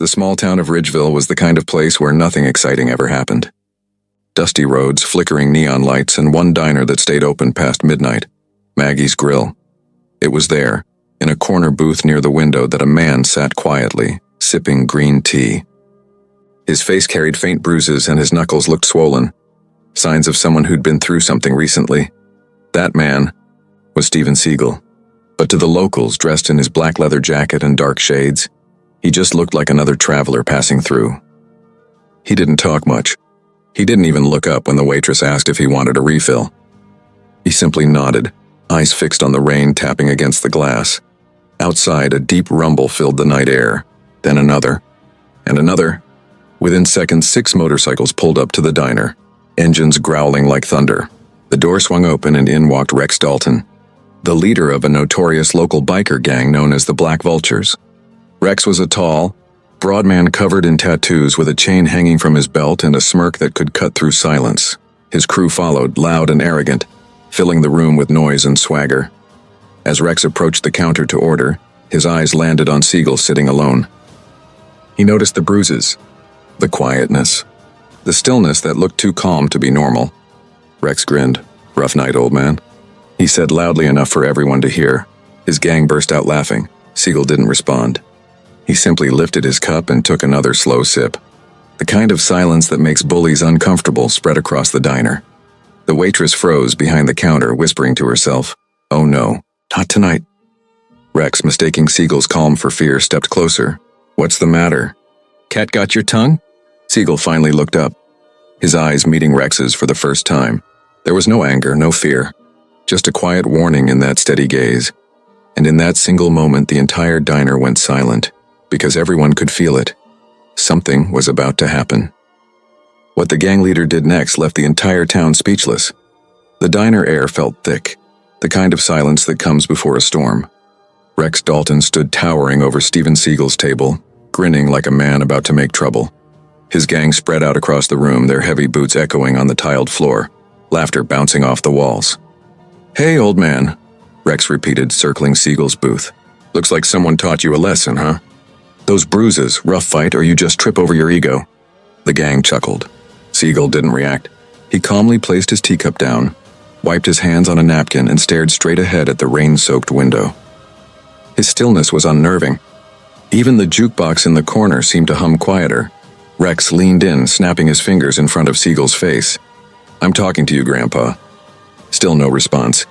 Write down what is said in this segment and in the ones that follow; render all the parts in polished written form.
The small town of Ridgeville was the kind of place where nothing exciting ever happened. Dusty roads, flickering neon lights, and one diner that stayed open past midnight, Maggie's Grill. It was there, in a corner booth near the window, that a man sat quietly, sipping green tea. His face carried faint bruises and his knuckles looked swollen, signs of someone who'd been through something recently. That man was Steven Siegel. But to the locals, dressed in his black leather jacket and dark shades, he just looked like another traveler passing through. He didn't talk much. He didn't even look up when the waitress asked if he wanted a refill. He simply nodded, eyes fixed on the rain tapping against the glass. Outside, a deep rumble filled the night air, then another, and another. Within seconds, 6 motorcycles pulled up to the diner, engines growling like thunder. The door swung open and in walked Rex Dalton, the leader of a notorious local biker gang known as the Black Vultures. Rex was a tall, broad man covered in tattoos with a chain hanging from his belt and a smirk that could cut through silence. His crew followed, loud and arrogant, filling the room with noise and swagger. As Rex approached the counter to order, his eyes landed on Siegel sitting alone. He noticed the bruises, the quietness, the stillness that looked too calm to be normal. Rex grinned. "Rough night, old man," he said loudly enough for everyone to hear. His gang burst out laughing. Siegel didn't respond. He simply lifted his cup and took another slow sip. The kind of silence that makes bullies uncomfortable spread across the diner. The waitress froze behind the counter, whispering to herself, "Oh no, not tonight." Rex, mistaking Siegel's calm for fear, stepped closer. "What's the matter? Cat got your tongue?" Siegel finally looked up, his eyes meeting Rex's for the first time. There was no anger, no fear, just a quiet warning in that steady gaze. And in that single moment, the entire diner went silent, because everyone could feel it. Something was about to happen. What the gang leader did next left the entire town speechless. The diner air felt thick, the kind of silence that comes before a storm. Rex Dalton stood towering over Steven Siegel's table, grinning like a man about to make trouble. His gang spread out across the room, their heavy boots echoing on the tiled floor, laughter bouncing off the walls. "Hey, old man," Rex repeated, circling Siegel's booth. "Looks like someone taught you a lesson, huh? Those bruises, rough fight, or you just trip over your ego?" The gang chuckled. Siegel didn't react. He calmly placed his teacup down, wiped his hands on a napkin, and stared straight ahead at the rain-soaked window. His stillness was unnerving. Even the jukebox in the corner seemed to hum quieter. Rex leaned in, snapping his fingers in front of Siegel's face. "I'm talking to you, Grandpa." Still no response.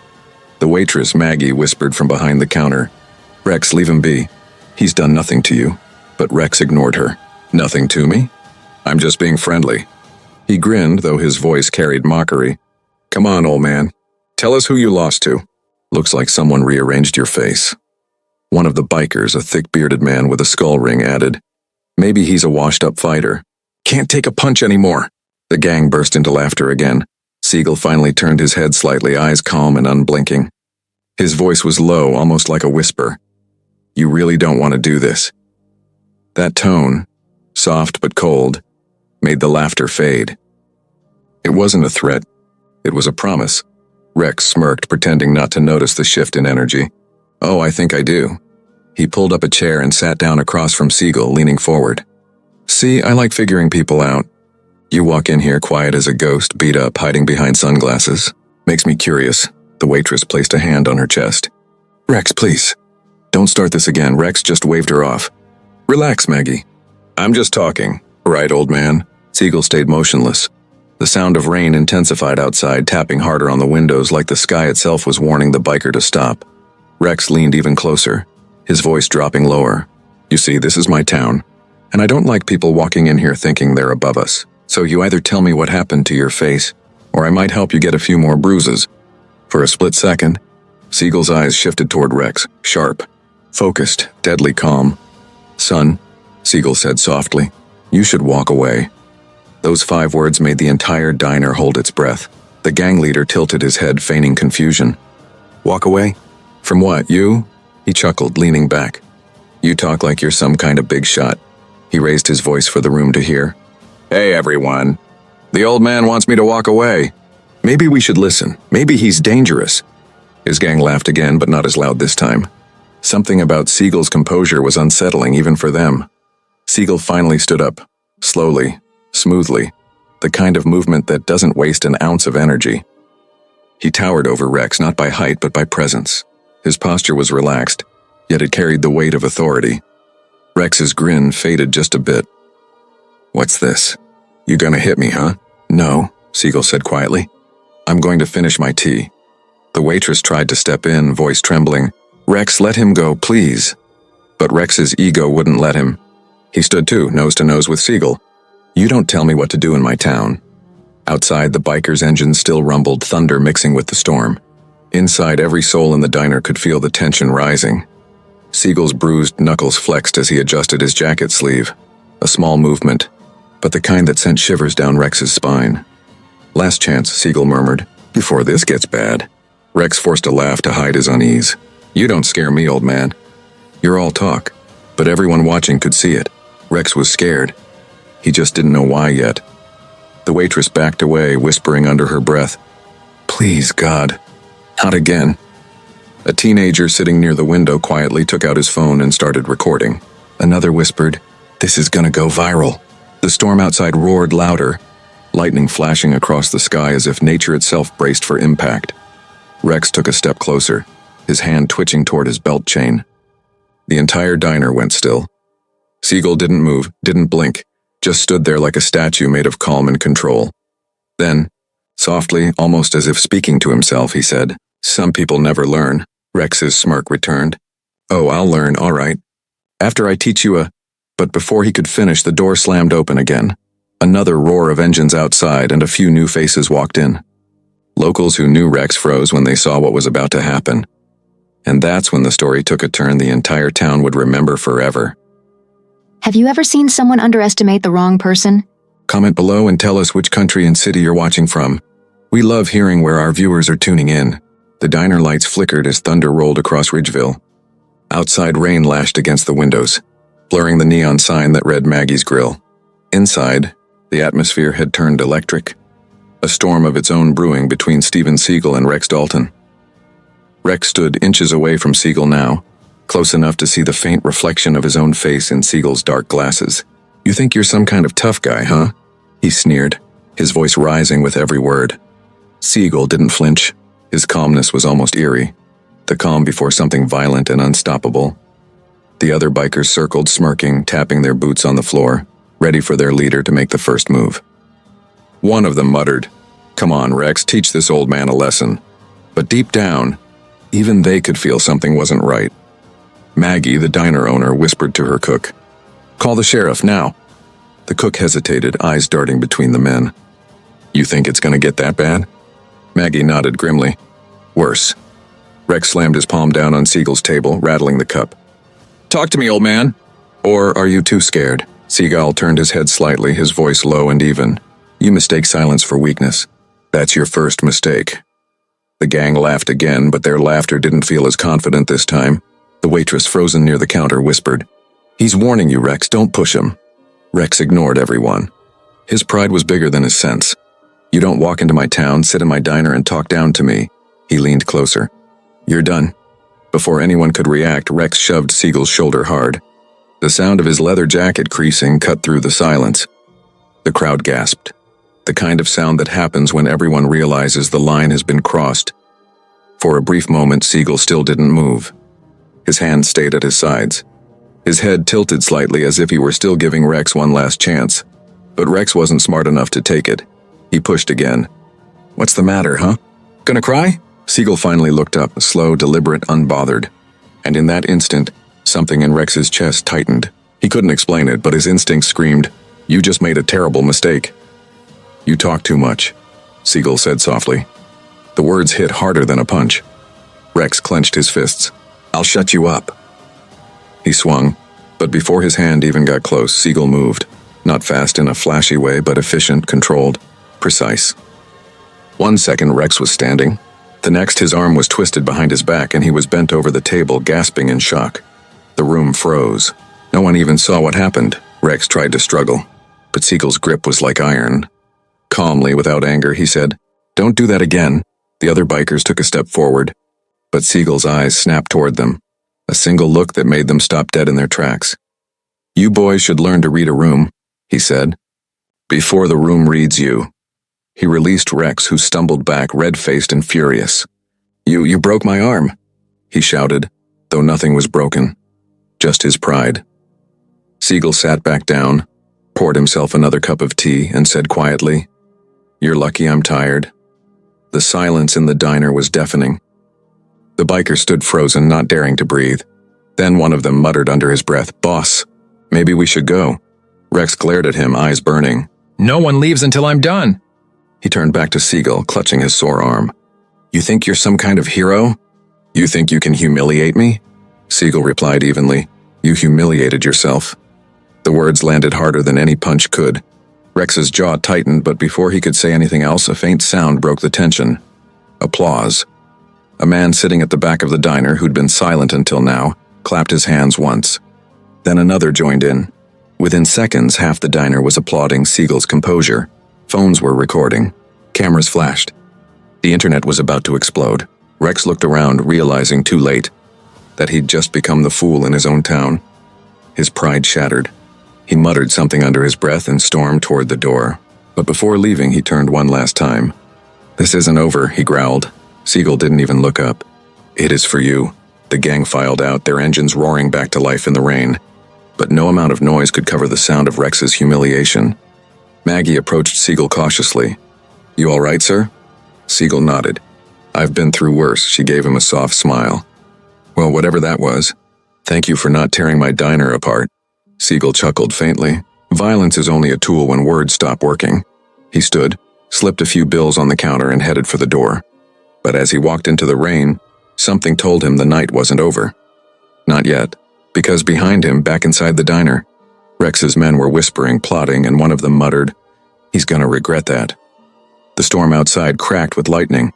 The waitress, Maggie, whispered from behind the counter, "Rex, leave him be. He's done nothing to you." But Rex ignored her. "Nothing to me? I'm just being friendly." He grinned, though his voice carried mockery. "Come on, old man. Tell us who you lost to." "Looks like someone rearranged your face." One of the bikers, a thick-bearded man with a skull ring, added, "Maybe he's a washed-up fighter." "Can't take a punch anymore." The gang burst into laughter again. Siegel finally turned his head slightly, eyes calm and unblinking. His voice was low, almost like a whisper. "You really don't want to do this." That tone, soft but cold, made the laughter fade. It wasn't a threat. It was a promise. Rex smirked, pretending not to notice the shift in energy. "Oh, I think I do." He pulled up a chair and sat down across from Siegel, leaning forward. "See, I like figuring people out. You walk in here quiet as a ghost, beat up, hiding behind sunglasses. Makes me curious." The waitress placed a hand on her chest. "Rex, please. Don't start this again." Rex just waved her off. "Relax, Maggie. I'm just talking." "Right, old man." Siegel stayed motionless. The sound of rain intensified outside, tapping harder on the windows like the sky itself was warning the biker to stop. Rex leaned even closer, his voice dropping lower. "You see, this is my town, and I don't like people walking in here thinking they're above us. So you either tell me what happened to your face, or I might help you get a few more bruises." For a split second, Siegel's eyes shifted toward Rex, sharp, focused, deadly calm. "Son," Siegel said softly, "you should walk away." Those 5 words made the entire diner hold its breath. The gang leader tilted his head, feigning confusion. "Walk away? From what, you?" He chuckled, leaning back. "You talk like you're some kind of big shot." He raised his voice for the room to hear. "Hey, everyone. The old man wants me to walk away. Maybe we should listen. Maybe he's dangerous." His gang laughed again, but not as loud this time. Something about Siegel's composure was unsettling even for them. Siegel finally stood up, slowly, smoothly, the kind of movement that doesn't waste an ounce of energy. He towered over Rex not by height but by presence. His posture was relaxed, yet it carried the weight of authority. Rex's grin faded just a bit. "What's this? You gonna hit me, huh?" "No," Siegel said quietly. "I'm going to finish my tea." The waitress tried to step in, voice trembling. "Rex, let him go, please." But Rex's ego wouldn't let him. He stood too, nose to nose with Siegel. "You don't tell me what to do in my town." Outside, the bikers' engines still rumbled, thunder mixing with the storm. Inside, every soul in the diner could feel the tension rising. Siegel's bruised knuckles flexed as he adjusted his jacket sleeve. A small movement, but the kind that sent shivers down Rex's spine. "Last chance," Siegel murmured, "before this gets bad." Rex forced a laugh to hide his unease. "You don't scare me, old man." "You're all talk." But everyone watching could see it. Rex was scared. He just didn't know why yet. The waitress backed away, whispering under her breath, "Please, God, not again." A teenager sitting near the window quietly took out his phone and started recording. Another whispered, "This is gonna go viral." The storm outside roared louder, lightning flashing across the sky as if nature itself braced for impact. Rex took a step closer, his hand twitching toward his belt chain. The entire diner went still. Siegel didn't move, didn't blink, just stood there like a statue made of calm and control. Then, softly, almost as if speaking to himself, he said, "Some people never learn." Rex's smirk returned. "Oh, I'll learn, all right. After I teach you a—" But before he could finish, the door slammed open again. Another roar of engines outside and a few new faces walked in. Locals who knew Rex froze when they saw what was about to happen. And that's when the story took a turn the entire town would remember forever. Have you ever seen someone underestimate the wrong person? Comment below and tell us which country and city you're watching from. We love hearing where our viewers are tuning in. The diner lights flickered as thunder rolled across Ridgeville. Outside, rain lashed against the windows, blurring the neon sign that read Maggie's Grill. Inside, the atmosphere had turned electric, a storm of its own brewing between Steven Siegel and Rex Dalton. Rex stood inches away from Siegel now, close enough to see the faint reflection of his own face in Siegel's dark glasses. "You think you're some kind of tough guy, huh?" he sneered, his voice rising with every word. Siegel didn't flinch. His calmness was almost eerie, the calm before something violent and unstoppable. The other bikers circled, smirking, tapping their boots on the floor, ready for their leader to make the first move. One of them muttered, "Come on, Rex, teach this old man a lesson." But deep down, even they could feel something wasn't right. Maggie, the diner owner, whispered to her cook, "Call the sheriff, now." The cook hesitated, eyes darting between the men. "You think it's gonna get that bad?" Maggie nodded grimly. "Worse." Rex slammed his palm down on Siegel's table, rattling the cup. "Talk to me, old man." "Or are you too scared?" Siegel turned his head slightly, his voice low and even. "You mistake silence for weakness. That's your first mistake." The gang laughed again, but their laughter didn't feel as confident this time. The waitress, frozen near the counter, whispered, "He's warning you, Rex, don't push him." Rex ignored everyone. His pride was bigger than his sense. "You don't walk into my town, sit in my diner, and talk down to me." He leaned closer. "You're done." Before anyone could react, Rex shoved Siegel's shoulder hard. The sound of his leather jacket creasing cut through the silence. The crowd gasped. The kind of sound that happens when everyone realizes the line has been crossed. For a brief moment, Siegel still didn't move. His hands stayed at his sides. His head tilted slightly as if he were still giving Rex one last chance. But Rex wasn't smart enough to take it. He pushed again. "What's the matter, huh? Gonna cry?" Siegel finally looked up, slow, deliberate, unbothered. And in that instant, something in Rex's chest tightened. He couldn't explain it, but his instinct screamed, "You just made a terrible mistake." "You talk too much," Siegel said softly. The words hit harder than a punch. Rex clenched his fists. "I'll shut you up." He swung, but before his hand even got close, Siegel moved. Not fast in a flashy way, but efficient, controlled, precise. 1 second, Rex was standing. The next, his arm was twisted behind his back and he was bent over the table, gasping in shock. The room froze. No one even saw what happened. Rex tried to struggle, but Siegel's grip was like iron. Calmly, without anger, he said, "Don't do that again." The other bikers took a step forward, but Siegel's eyes snapped toward them, a single look that made them stop dead in their tracks. "You boys should learn to read a room," he said, "before the room reads you." He released Rex, who stumbled back, red-faced and furious. You broke my arm," he shouted, though nothing was broken, just his pride. Siegel sat back down, poured himself another cup of tea, and said quietly, "You're lucky I'm tired." The silence in the diner was deafening. The biker stood frozen, not daring to breathe. Then one of them muttered under his breath, "Boss, maybe we should go." Rex glared at him, eyes burning. "No one leaves until I'm done." He turned back to Siegel, clutching his sore arm. "You think you're some kind of hero? You think you can humiliate me?" Siegel replied evenly, "You humiliated yourself." The words landed harder than any punch could. Rex's jaw tightened, but before he could say anything else, a faint sound broke the tension. Applause. A man sitting at the back of the diner, who'd been silent until now, clapped his hands once. Then another joined in. Within seconds, half the diner was applauding Siegel's composure. Phones were recording. Cameras flashed. The internet was about to explode. Rex looked around, realizing too late that he'd just become the fool in his own town. His pride shattered. He muttered something under his breath and stormed toward the door. But before leaving, he turned one last time. "This isn't over," he growled. Siegel didn't even look up. "It is for you." The gang filed out, their engines roaring back to life in the rain. But no amount of noise could cover the sound of Rex's humiliation. Maggie approached Siegel cautiously. "You all right, sir?" Siegel nodded. "I've been through worse." She gave him a soft smile. "Well, whatever that was, thank you for not tearing my diner apart." Siegel chuckled faintly. Violence is only a tool when words stop working. He stood, slipped a few bills on the counter, and headed for the door. But as he walked into the rain, something told him the night wasn't over. Not yet, because behind him, back inside the diner, Rex's men were whispering, plotting, and one of them muttered, "He's gonna regret that." The storm outside cracked with lightning,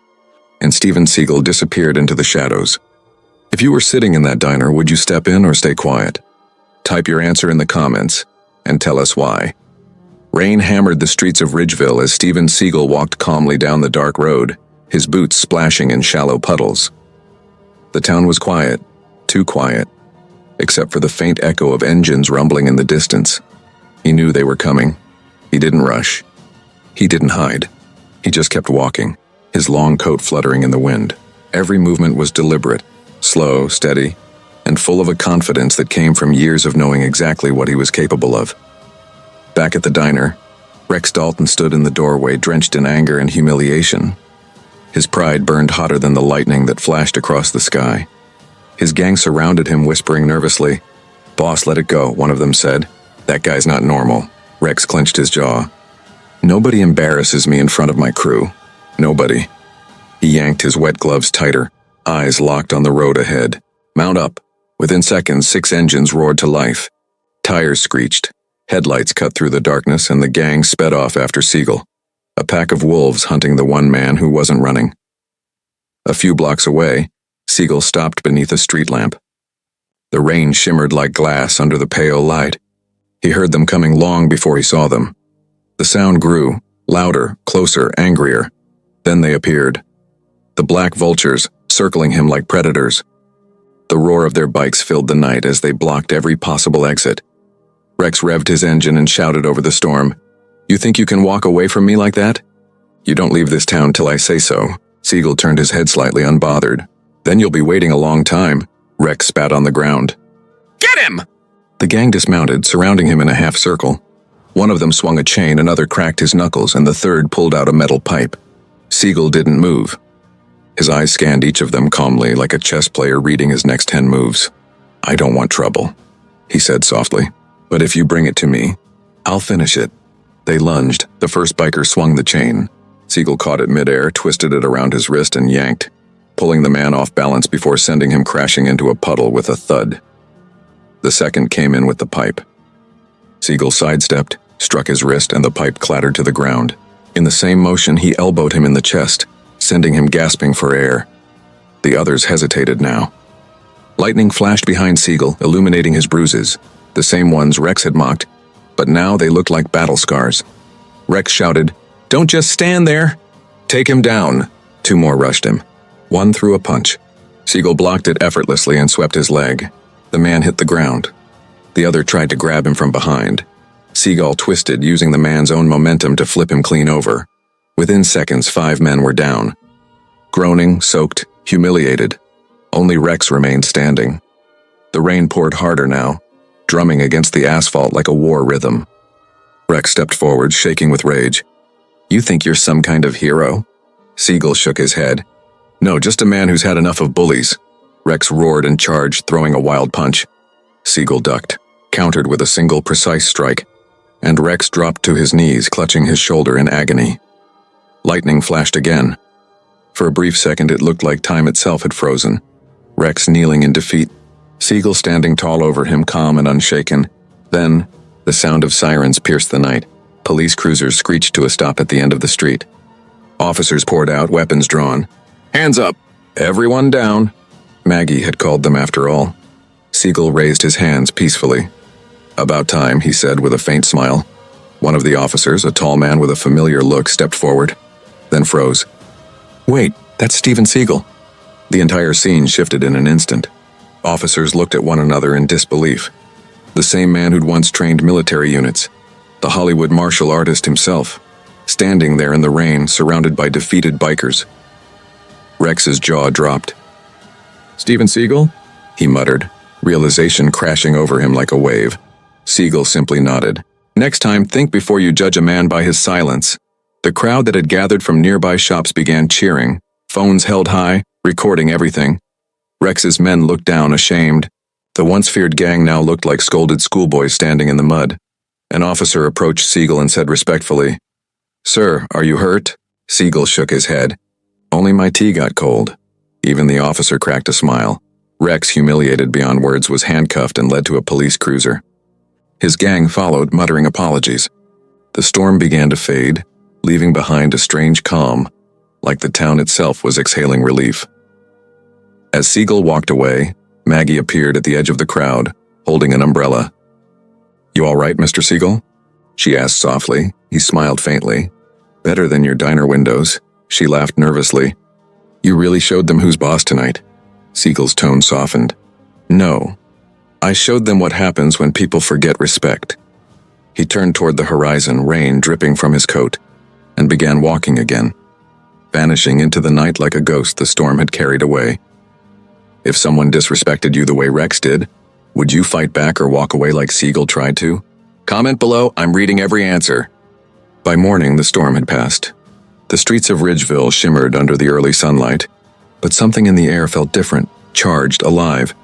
and Steven Siegel disappeared into the shadows. If you were sitting in that diner, would you step in or stay quiet? Type your answer in the comments, and tell us why. Rain hammered the streets of Ridgeville as Steven Siegel walked calmly down the dark road, his boots splashing in shallow puddles. The town was quiet, too quiet, except for the faint echo of engines rumbling in the distance. He knew they were coming. He didn't rush. He didn't hide. He just kept walking, his long coat fluttering in the wind. Every movement was deliberate, slow, steady, and full of a confidence that came from years of knowing exactly what he was capable of. Back at the diner, Rex Dalton stood in the doorway, drenched in anger and humiliation. His pride burned hotter than the lightning that flashed across the sky. His gang surrounded him, whispering nervously. "Boss, let it go," one of them said. "That guy's not normal." Rex clenched his jaw. "Nobody embarrasses me in front of my crew. Nobody." He yanked his wet gloves tighter, eyes locked on the road ahead. "Mount up." Within seconds, 6 engines roared to life. Tires screeched. Headlights cut through the darkness, and the gang sped off after Siegel, a pack of wolves hunting the one man who wasn't running. A few blocks away, Siegel stopped beneath a street lamp. The rain shimmered like glass under the pale light. He heard them coming long before he saw them. The sound grew, louder, closer, angrier. Then they appeared. The black vultures, circling him like predators. The roar of their bikes filled the night as they blocked every possible exit. Rex revved his engine and shouted over the storm, "You think you can walk away from me like that? You don't leave this town till I say so." Siegel turned his head slightly, unbothered. "Then you'll be waiting a long time." Rex spat on the ground. "Get him!" The gang dismounted, surrounding him in a half circle. One of them swung a chain, another cracked his knuckles, and the third pulled out a metal pipe. Siegel didn't move. His eyes scanned each of them calmly, like a chess player reading his next 10 moves. "I don't want trouble," he said softly. "But if you bring it to me, I'll finish it." They lunged. The first biker swung the chain. Siegel caught it midair, twisted it around his wrist, and yanked, pulling the man off balance before sending him crashing into a puddle with a thud. The second came in with the pipe. Siegel sidestepped, struck his wrist, and the pipe clattered to the ground. In the same motion, he elbowed him in the chest, sending him gasping for air. The others hesitated now. Lightning flashed behind Siegel, illuminating his bruises, the same ones Rex had mocked, but now they looked like battle scars. Rex shouted, "Don't just stand there! Take him down!" 2 more rushed him. One threw a punch. Siegel blocked it effortlessly and swept his leg. The man hit the ground. The other tried to grab him from behind. Siegel twisted, using the man's own momentum to flip him clean over. Within seconds, 5 men were down. Groaning, soaked, humiliated. Only Rex remained standing. The rain poured harder now, drumming against the asphalt like a war rhythm. Rex stepped forward, shaking with rage. "You think you're some kind of hero?" Siegel shook his head. "No, just a man who's had enough of bullies." Rex roared and charged, throwing a wild punch. Siegel ducked, countered with a single precise strike, and Rex dropped to his knees, clutching his shoulder in agony. Lightning flashed again. For a brief second, it looked like time itself had frozen. Rex kneeling in defeat, Siegel standing tall over him, calm and unshaken. Then, the sound of sirens pierced the night. Police cruisers screeched to a stop at the end of the street. Officers poured out, weapons drawn. "Hands up! Everyone down!" Maggie had called them after all. Siegel raised his hands peacefully. "About time," he said with a faint smile. One of the officers, a tall man with a familiar look, stepped forward, then froze. "Wait, that's Steven Siegel." The entire scene shifted in an instant. Officers looked at one another in disbelief. The same man who'd once trained military units, the Hollywood martial artist himself, standing there in the rain, surrounded by defeated bikers. Rex's jaw dropped. "Steven Siegel?" he muttered, realization crashing over him like a wave. Siegel simply nodded. "Next time, think before you judge a man by his silence." The crowd that had gathered from nearby shops began cheering, phones held high, recording everything. Rex's men looked down, ashamed. The once feared gang now looked like scolded schoolboys standing in the mud. An officer approached Siegel and said respectfully, "Sir, are you hurt?" Siegel shook his head. "Only my tea got cold." Even the officer cracked a smile. Rex, humiliated beyond words, was handcuffed and led to a police cruiser. His gang followed, muttering apologies. The storm began to fade, leaving behind a strange calm, like the town itself was exhaling relief. As Siegel walked away, Maggie appeared at the edge of the crowd, holding an umbrella. "You all right, Mr. Siegel?" she asked softly. He smiled faintly. "Better than your diner windows." She laughed nervously. "You really showed them who's boss tonight." Siegel's tone softened. "No. I showed them what happens when people forget respect." He turned toward the horizon, rain dripping from his coat, and began walking again, vanishing into the night like a ghost the storm had carried away. If someone disrespected you the way Rex did, would you fight back or walk away like Siegel tried to? Comment below, I'm reading every answer. By morning, the storm had passed. The streets of Ridgeville shimmered under the early sunlight, but something in the air felt different, charged, alive,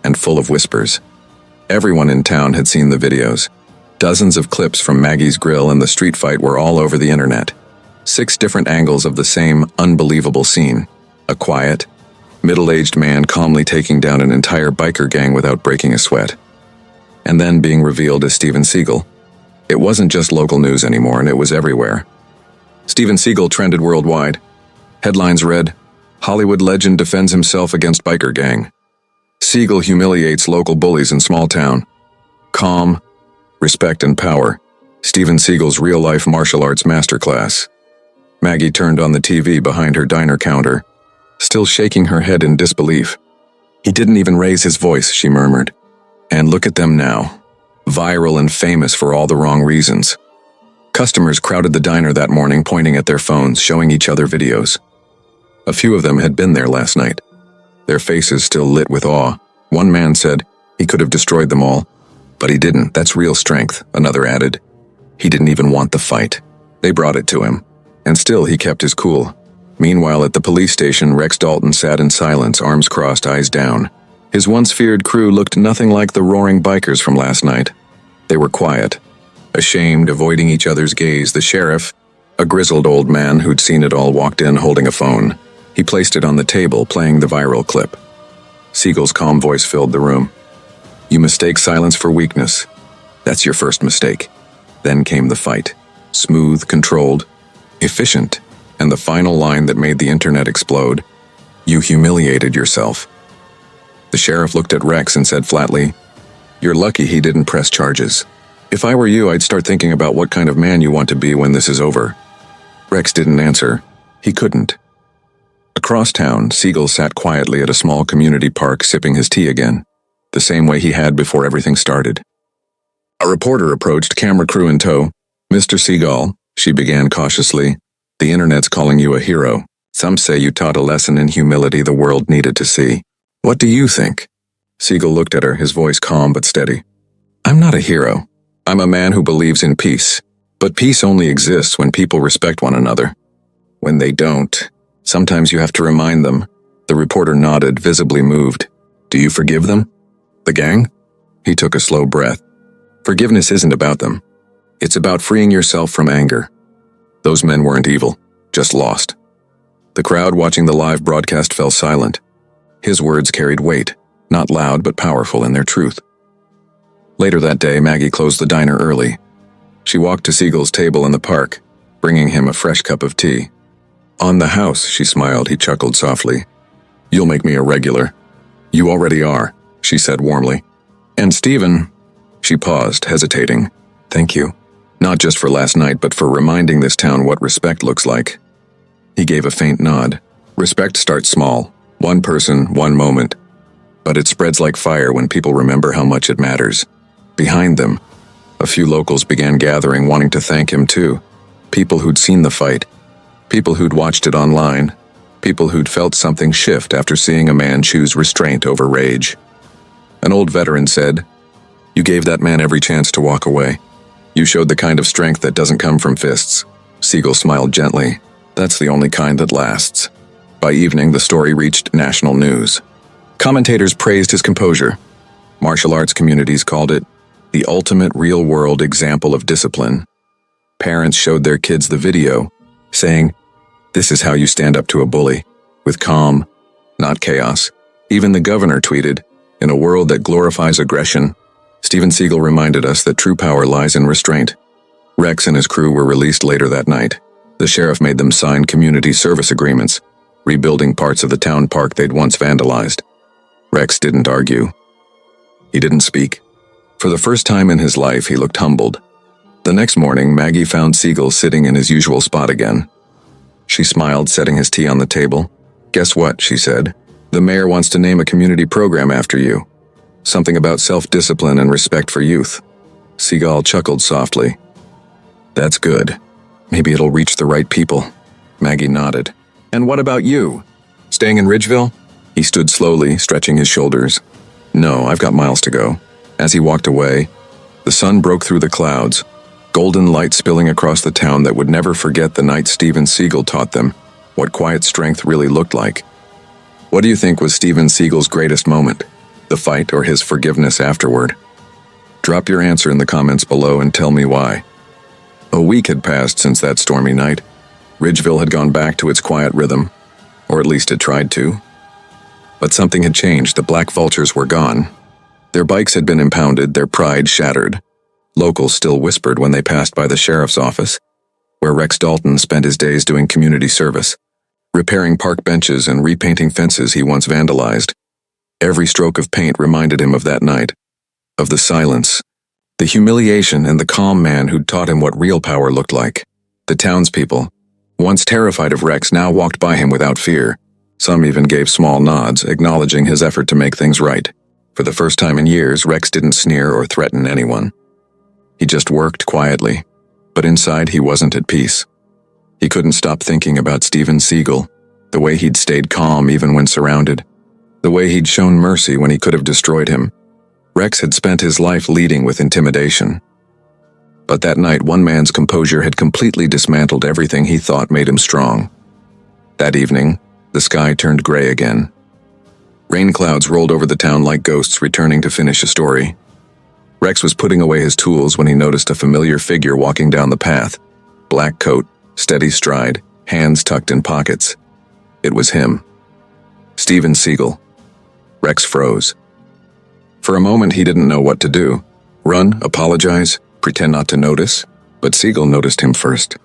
and full of whispers. Everyone in town had seen the videos. Dozens of clips from Maggie's grill and the street fight were all over the internet. 6 different angles of the same unbelievable scene. A quiet, middle-aged man calmly taking down an entire biker gang without breaking a sweat. And then being revealed as Steven Siegel. It wasn't just local news anymore, and it was everywhere. Steven Siegel trended worldwide. Headlines read, "Hollywood legend defends himself against biker gang." "Siegel humiliates local bullies in small town." "Calm, respect and power. Steven Siegel's real-life martial arts masterclass." Maggie turned on the TV behind her diner counter, still shaking her head in disbelief. "He didn't even raise his voice," she murmured. "And look at them now. Viral and famous for all the wrong reasons." Customers crowded the diner that morning, pointing at their phones, showing each other videos. A few of them had been there last night, their faces still lit with awe. One man said he could have destroyed them all, but he didn't. "That's real strength," another added. "He didn't even want the fight. They brought it to him." And still he kept his cool. Meanwhile, at the police station, Rex Dalton sat in silence, arms crossed, eyes down. His once feared crew looked nothing like the roaring bikers from last night. They were quiet, ashamed, avoiding each other's gaze. The sheriff, a grizzled old man who'd seen it all, walked in holding a phone. He placed it on the table, playing the viral clip. Siegel's calm voice filled the room. "You mistake silence for weakness. That's your first mistake." Then came the fight. Smooth, controlled, efficient, and the final line that made the internet explode. "You humiliated yourself." The sheriff looked at Rex and said flatly, "You're lucky he didn't press charges. If I were you, I'd start thinking about what kind of man you want to be when this is over." Rex didn't answer. He couldn't. Across town, Siegel sat quietly at a small community park, sipping his tea again, the same way he had before everything started. A reporter approached, camera crew in tow. "Mr. Seagull," she began cautiously, "the internet's calling you a hero. Some say you taught a lesson in humility the world needed to see. What do you think?" Siegel looked at her, his voice calm but steady. "I'm not a hero. I'm a man who believes in peace. But peace only exists when people respect one another. When they don't, sometimes you have to remind them." The reporter nodded, visibly moved. "Do you forgive them?" "The gang?" He took a slow breath. "Forgiveness isn't about them. It's about freeing yourself from anger. Those men weren't evil, just lost." The crowd watching the live broadcast fell silent. His words carried weight, not loud but powerful in their truth. Later that day, Maggie closed the diner early. She walked to Siegel's table in the park, bringing him a fresh cup of tea. "On the house," she smiled. He chuckled softly. "You'll make me a regular." "You already are," she said warmly. "And Stephen," she paused, hesitating. "Thank you. Not just for last night, but for reminding this town what respect looks like." He gave a faint nod. "Respect starts small. One person, one moment. But it spreads like fire when people remember how much it matters." Behind them, a few locals began gathering, wanting to thank him too. People who'd seen the fight. People who'd watched it online. People who'd felt something shift after seeing a man choose restraint over rage. An old veteran said, "You gave that man every chance to walk away. You showed the kind of strength that doesn't come from fists." Siegel smiled gently. "That's the only kind that lasts." By evening, the story reached national news. Commentators praised his composure. Martial arts communities called it the ultimate real-world example of discipline. Parents showed their kids the video, saying, "This is how you stand up to a bully, with calm, not chaos." Even the governor tweeted, "In a world that glorifies aggression, Steven Siegel reminded us that true power lies in restraint." Rex and his crew were released later that night. The sheriff made them sign community service agreements, rebuilding parts of the town park they'd once vandalized. Rex didn't argue. He didn't speak. For the first time in his life, he looked humbled. The next morning, Maggie found Siegel sitting in his usual spot again. She smiled, setting his tea on the table. "Guess what?" she said. "The mayor wants to name a community program after you. Something about self-discipline and respect for youth." Siegel chuckled softly. "That's good. Maybe it'll reach the right people." Maggie nodded. "And what about you? Staying in Ridgeville?" He stood slowly, stretching his shoulders. "No, I've got miles to go." As he walked away, the sun broke through the clouds, golden light spilling across the town that would never forget the night Steven Siegel taught them what quiet strength really looked like. What do you think was Steven Siegel's greatest moment? The fight or his forgiveness afterward? Drop your answer in the comments below and tell me why. A week had passed since that stormy night. Ridgeville had gone back to its quiet rhythm, or at least it tried to. But something had changed. The black vultures were gone. Their bikes had been impounded, their pride shattered. Locals still whispered when they passed by the sheriff's office, where Rex Dalton spent his days doing community service, repairing park benches and repainting fences he once vandalized. Every stroke of paint reminded him of that night, of the silence, the humiliation, and the calm man who'd taught him what real power looked like. The townspeople, once terrified of Rex, now walked by him without fear. Some even gave small nods, acknowledging his effort to make things right. For the first time in years, Rex didn't sneer or threaten anyone. He just worked quietly, but inside he wasn't at peace. He couldn't stop thinking about Steven Siegel, the way he'd stayed calm even when surrounded, the way he'd shown mercy when he could have destroyed him. Rex had spent his life leading with intimidation. But that night, one man's composure had completely dismantled everything he thought made him strong. That evening, the sky turned gray again. Rain clouds rolled over the town like ghosts returning to finish a story. Rex was putting away his tools when he noticed a familiar figure walking down the path. Black coat, steady stride, hands tucked in pockets. It was him. Steven Siegel. Rex froze. For a moment, he didn't know what to do. Run, apologize, pretend not to notice. But Siegel noticed him first.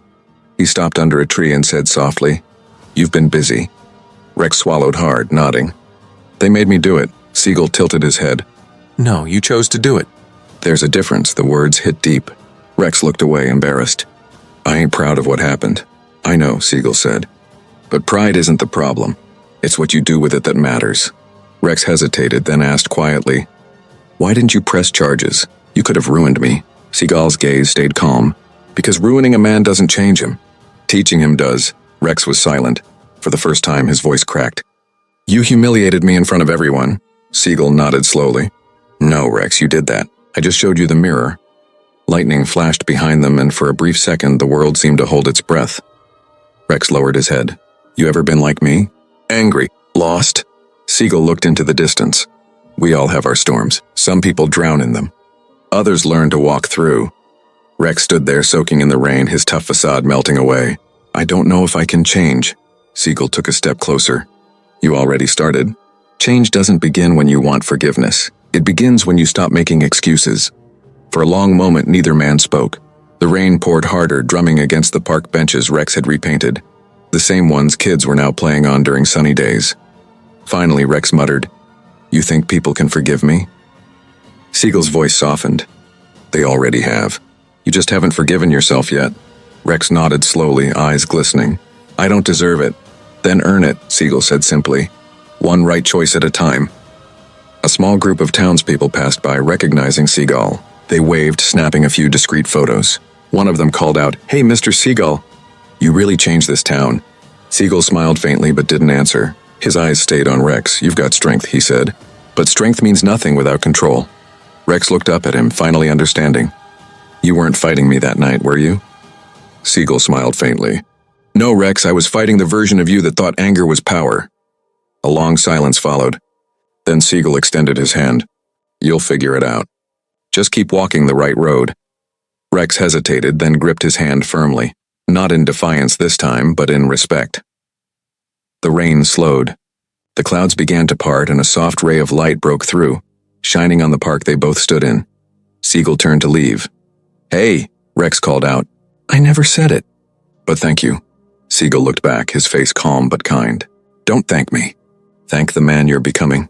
He stopped under a tree and said softly, "You've been busy." Rex swallowed hard, nodding. "They made me do it." Siegel tilted his head. "No, you chose to do it." "There's a difference." The words hit deep. Rex looked away, embarrassed. "I ain't proud of what happened." "I know," Siegel said. "But pride isn't the problem. It's what you do with it that matters." Rex hesitated, then asked quietly, "Why didn't you press charges? You could have ruined me. Seagull's gaze stayed calm. Because ruining a man doesn't change him. Teaching him does. Rex was silent. For the first time, his voice cracked. You humiliated me in front of everyone. Seagull nodded slowly. No, Rex, you did that. I just showed you the mirror. Lightning flashed behind them, and for a brief second, the world seemed to hold its breath. Rex lowered his head. You ever been like me? Angry. Lost? Seagull looked into the distance. We all have our storms. Some people drown in them. Others learn to walk through. Rex stood there soaking in the rain, his tough facade melting away. I don't know if I can change. Seagull took a step closer. You already started. Change doesn't begin when you want forgiveness. It begins when you stop making excuses. For a long moment, neither man spoke. The rain poured harder, drumming against the park benches Rex had repainted. The same ones kids were now playing on during sunny days. Finally, Rex muttered, You think people can forgive me? Seagull's voice softened. They already have. You just haven't forgiven yourself yet. Rex nodded slowly, eyes glistening. I don't deserve it. Then earn it, Seagull said simply. One right choice at a time. A small group of townspeople passed by, recognizing Seagull. They waved, snapping a few discreet photos. One of them called out, Hey, Mr. Seagull. You really changed this town. Seagull smiled faintly but didn't answer. His eyes stayed on Rex. You've got strength, he said. But strength means nothing without control. Rex looked up at him, finally understanding. You weren't fighting me that night, were you? Seagull smiled faintly. No, Rex, I was fighting the version of you that thought anger was power. A long silence followed. Then Seagull extended his hand. You'll figure it out. Just keep walking the right road. Rex hesitated, then gripped his hand firmly. Not in defiance this time, but in respect. The rain slowed. The clouds began to part and a soft ray of light broke through, shining on the park they both stood in. Seagull turned to leave. Hey, Rex called out. I never said it. But thank you. Seagull looked back, his face calm but kind. Don't thank me. Thank the man you're becoming.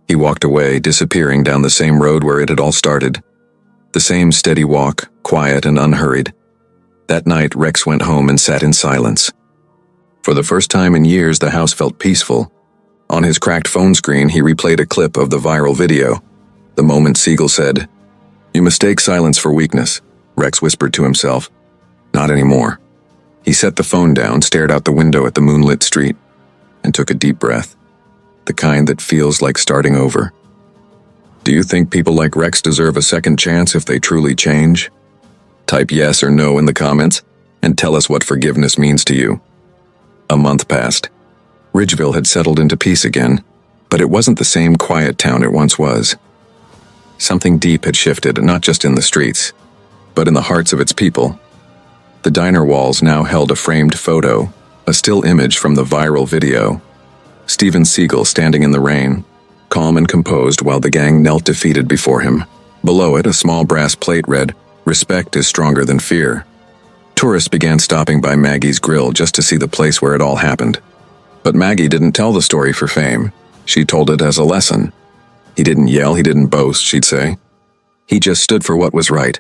He walked away, disappearing down the same road where it had all started. The same steady walk, quiet and unhurried. That night, Rex went home and sat in silence. For the first time in years, the house felt peaceful. On his cracked phone screen, he replayed a clip of the viral video. The moment Seagull said, You mistake silence for weakness, Rex whispered to himself. Not anymore. He set the phone down, stared out the window at the moonlit street, and took a deep breath. The kind that feels like starting over. Do you think people like Rex deserve a second chance if they truly change? Type yes or no in the comments, and tell us what forgiveness means to you. A month passed. Ridgeville had settled into peace again, but it wasn't the same quiet town it once was. Something deep had shifted, not just in the streets, but in the hearts of its people. The diner walls now held a framed photo, a still image from the viral video. Steven Seagull standing in the rain, calm and composed while the gang knelt defeated before him. Below it, a small brass plate read, Respect is stronger than fear. Tourists began stopping by Maggie's grill just to see the place where it all happened. But Maggie didn't tell the story for fame. She told it as a lesson. He didn't yell, he didn't boast, she'd say. He just stood for what was right.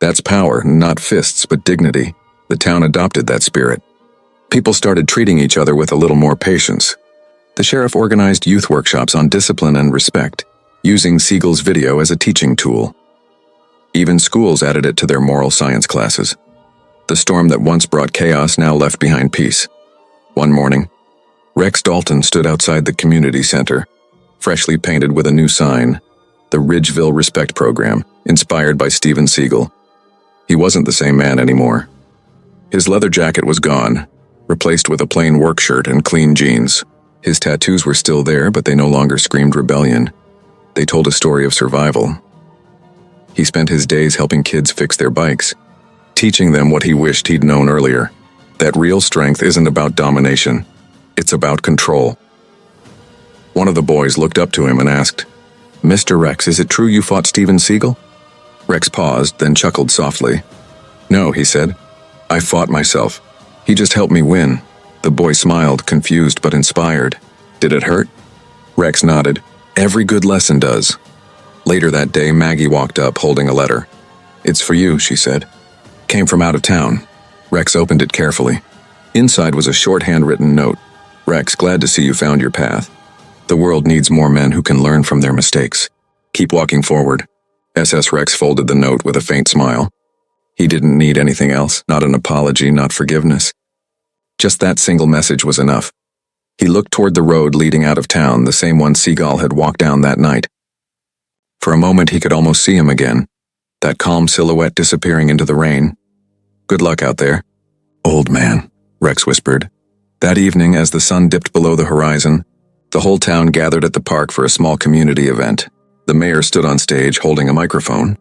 That's power, not fists, but dignity. The town adopted that spirit. People started treating each other with a little more patience. The sheriff organized youth workshops on discipline and respect, using Seagull's video as a teaching tool. Even schools added it to their moral science classes. The storm that once brought chaos now left behind peace. One morning, Rex Dalton stood outside the community center, freshly painted with a new sign, the Ridgeville Respect Program, inspired by Steven Seagull. He wasn't the same man anymore. His leather jacket was gone, replaced with a plain work shirt and clean jeans. His tattoos were still there, but they no longer screamed rebellion. They told a story of survival. He spent his days helping kids fix their bikes, teaching them what he wished he'd known earlier, that real strength isn't about domination, it's about control. One of the boys looked up to him and asked, Mr. Rex, is it true you fought Steven Seagull? Rex paused, then chuckled softly. No, he said. I fought myself. He just helped me win. The boy smiled, confused but inspired. Did it hurt? Rex nodded. Every good lesson does. Later that day, Maggie walked up holding a letter. It's for you, she said. Came from out of town. Rex opened it carefully. Inside was a short handwritten note. Rex, glad to see you found your path. The world needs more men who can learn from their mistakes. Keep walking forward. SS Rex folded the note with a faint smile. He didn't need anything else, not an apology, not forgiveness. Just that single message was enough. He looked toward the road leading out of town, the same one Seagull had walked down that night. For a moment he could almost see him again, that calm silhouette disappearing into the rain. Good luck out there. Old man, Rex whispered. That evening, as the sun dipped below the horizon, the whole town gathered at the park for a small community event. The mayor stood on stage holding a microphone.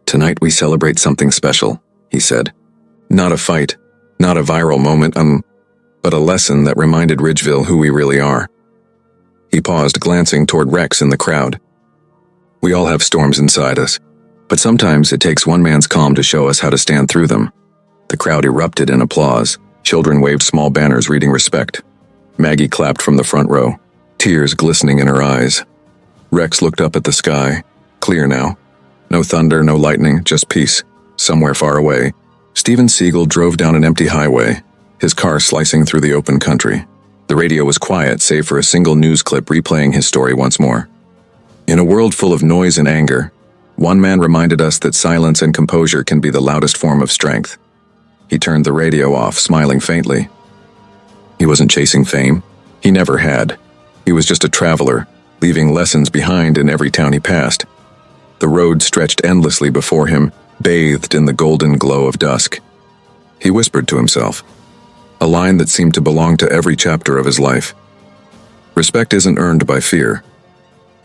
Tonight we celebrate something special, he said. Not a fight, not a viral moment, but a lesson that reminded Ridgeville who we really are. He paused, glancing toward Rex in the crowd. We all have storms inside us, but sometimes it takes one man's calm to show us how to stand through them. The crowd erupted in applause. Children waved small banners reading respect. Maggie clapped from the front row, tears glistening in her eyes. Rex looked up at the sky, clear now. No thunder, no lightning, just peace. Somewhere far away, Steven Seagull drove down an empty highway, his car slicing through the open country. The radio was quiet, save for a single news clip replaying his story once more. In a world full of noise and anger, one man reminded us that silence and composure can be the loudest form of strength. He turned the radio off, smiling faintly. He wasn't chasing fame. He never had. He was just a traveler, leaving lessons behind in every town he passed. The road stretched endlessly before him, bathed in the golden glow of dusk. He whispered to himself, a line that seemed to belong to every chapter of his life. Respect isn't earned by fear.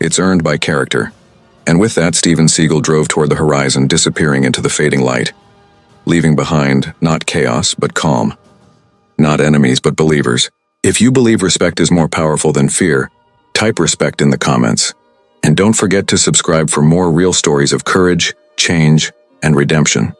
It's earned by character. And with that, Steven Seagull drove toward the horizon, disappearing into the fading light, leaving behind not chaos, but calm. Not enemies, but believers. If you believe respect is more powerful than fear, type respect in the comments. And don't forget to subscribe for more real stories of courage, change, and redemption.